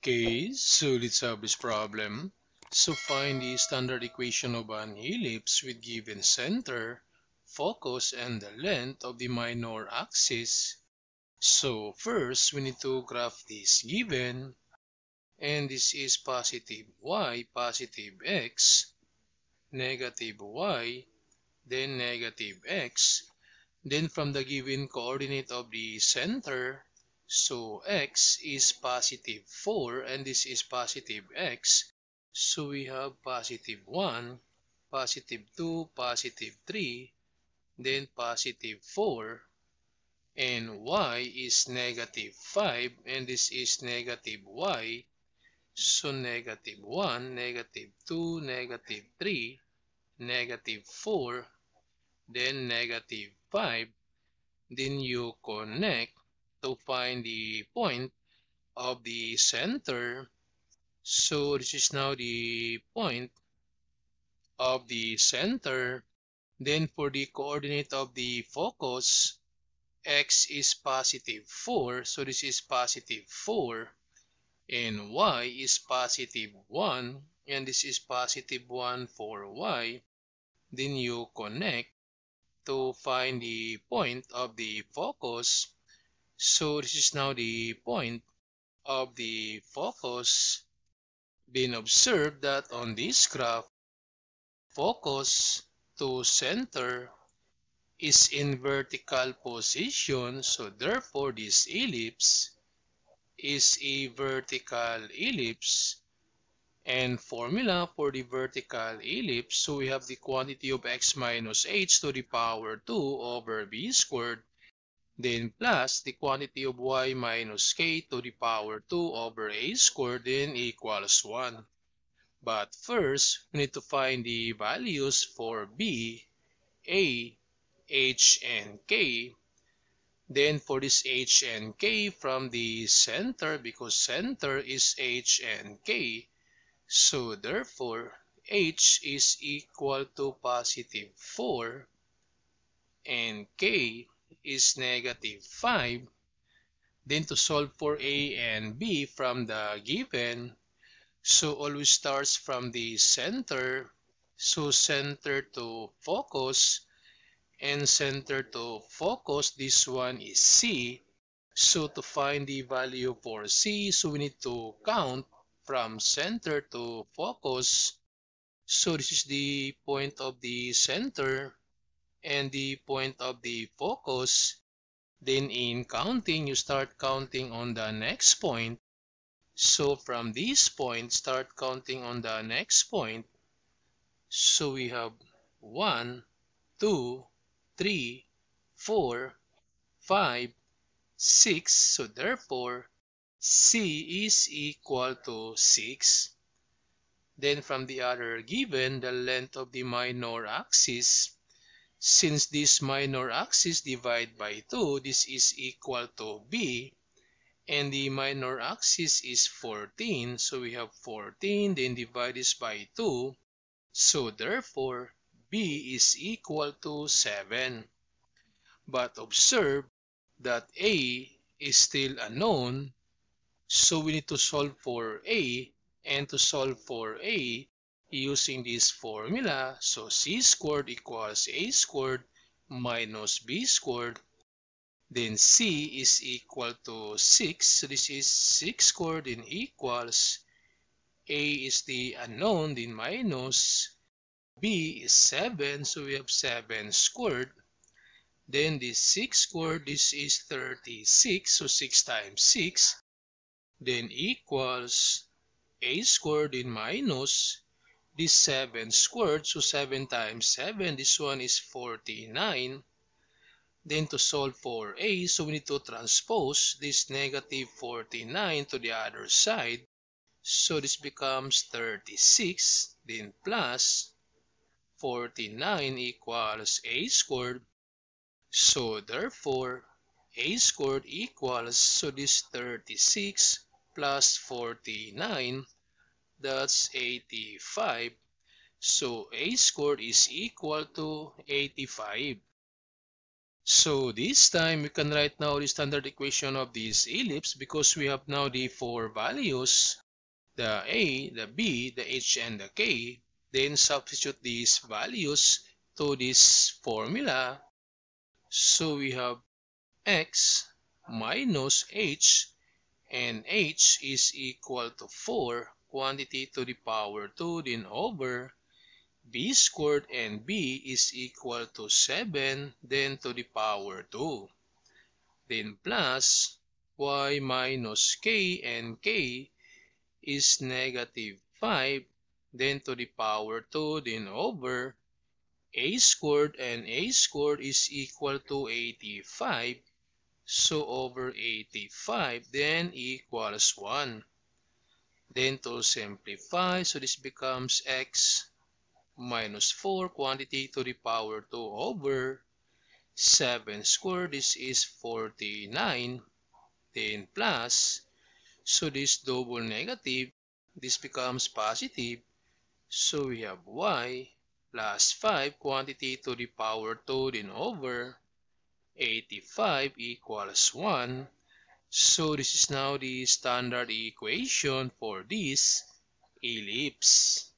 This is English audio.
Okay, so let's have this problem. So find the standard equation of an ellipse with given center, focus, and the length of the minor axis. So first, we need to graph this given, and this is positive y, positive x, negative y, then negative x. Then from the given coordinate of the center, so x is positive 4 and this is positive x. So we have positive 1, positive 2, positive 3, then positive 4, and y is negative 5 and this is negative y. So negative 1, negative 2, negative 3, negative 4, then negative 5. Then you connect to find the point of the center. So this is now the point of the center. Then for the coordinate of the focus, x is positive 4. So this is positive 4. And y is positive 1. And this is positive 1 for y. Then you connect to find the point of the focus. So this is now the point of the focus. Been observed that on this graph, focus to center is in vertical position, so therefore this ellipse is a vertical ellipse. And formula for the vertical ellipse, so we have the quantity of x minus h to the power 2 over b squared, then plus the quantity of y minus k to the power 2 over a squared, then equals 1. But first, we need to find the values for b, a, h, and k. Then for this h and k from the center, because center is h and k, so therefore h is equal to positive 4 and k is negative 5. Then to solve for a and b from the given, so always starts from the center. So center to focus, and center to focus, this one is C. So to find the value for C, so we need to count from center to focus. So this is the point of the center and the point of the focus. Then in counting, you start counting on the next point. So from this point, start counting on the next point. So we have 1, 2, 3, 4, 5, 6. So therefore, C is equal to 6. Then from the other given, the length of the minor axis, since this minor axis divide by 2, this is equal to B. And the minor axis is 14. So we have 14, then divide this by 2. So therefore, B is equal to 7. But observe that A is still unknown. So we need to solve for A. And to solve for A, using this formula, so C squared equals A squared minus B squared. Then C is equal to 6. So this is 6 squared and equals A is the unknown, then minus B is 7. So we have 7 squared. Then this 6 squared, this is 36. So 6 times 6. Then equals A squared and minus this 7 squared. So 7 times 7, this one is 49. Then to solve for A, so we need to transpose this negative 49 to the other side. So this becomes 36, then plus 49 equals A squared. So therefore, A squared equals, so this 36 plus 49, that's 85. So A squared is equal to 85. So this time we can write now the standard equation of this ellipse because we have now the four values, the A, the B, the H, and the K. Then substitute these values to this formula. So we have x minus h, and h is equal to 4 quantity to the power 2 then over b squared, and b is equal to 7 then to the power 2, then plus y minus k, and k is negative 5 then to the power 2 then over a squared, and a squared is equal to 85, so over 85 then equals 1. Then to simplify, so this becomes x minus 4 quantity to the power 2 over 7 squared. This is 49. Then plus, so this double negative, this becomes positive. So we have y plus 5 quantity to the power 2 then over 85 equals 1. So this is now the standard equation for this ellipse.